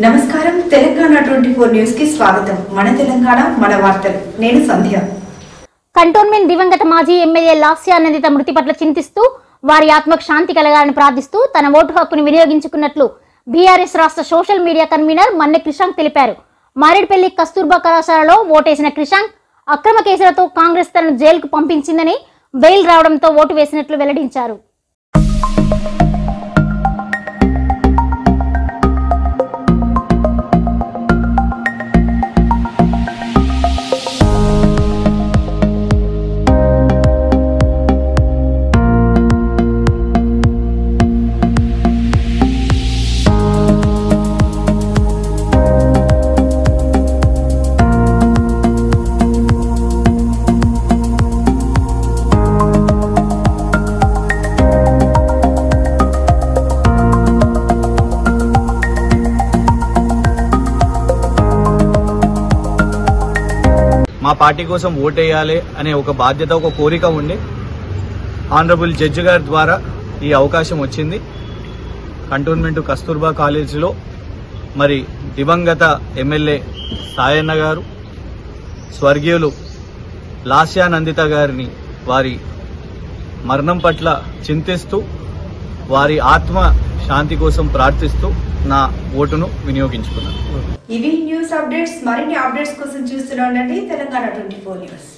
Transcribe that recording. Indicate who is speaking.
Speaker 1: నమస్కారం తెలంగాణ 24 న్యూస్ కి స్వాగతం. మన తెలంగాణ మన వార్తలు. నేను సంధ్య.
Speaker 2: కంటోన్మెంట్ దివంగత మాజీ ఎమ్మెల్యే లాస్యానందిత మృతి పట్ల చింతిస్తూ వారి ఆత్మకు శాంతి కలగాలని ప్రార్థిస్తూ తన ఓటు హక్కును వినియోగించుకున్నట్లు బీఆర్ఎస్ రాష్ట్ర social media convener Manne Krishank తెలిపారు. మారేడుపల్లి కస్తూర్బా కళాశాలలో ఓటేసిన క్రిషాంక్ అక్రమ కేసులతో కాంగ్రెస్ తనను జైలుకు పంపించిందని బెయిల్ రావడంతో ఓటు వేసినట్లు వెల్లడించారు.
Speaker 3: మా పార్టీ కోసం ఓటేయాలి అనే ఒక బాధ్యత, ఒక కోరిక ఉండి ఆనరబుల్ జడ్జి గారి ద్వారా ఈ అవకాశం వచ్చింది. కంటోన్మెంట్ కస్తూర్బా కాలేజీలో మరి దివంగత ఎమ్మెల్యే సాయన్న గారు, స్వర్గీయులు లాస్యానందిత గారిని వారి మరణం పట్ల చింతిస్తూ వారి ఆత్మ శాంతి కోసం ప్రార్థిస్తూ నా ఓటును వినియోగించుకున్నాను.
Speaker 1: ఇవి న్యూస్ అప్డేట్స్. మరిన్ని అప్డేట్స్ కోసం చూస్తూనే ఉండండి తెలంగాణ 24 న్యూస్.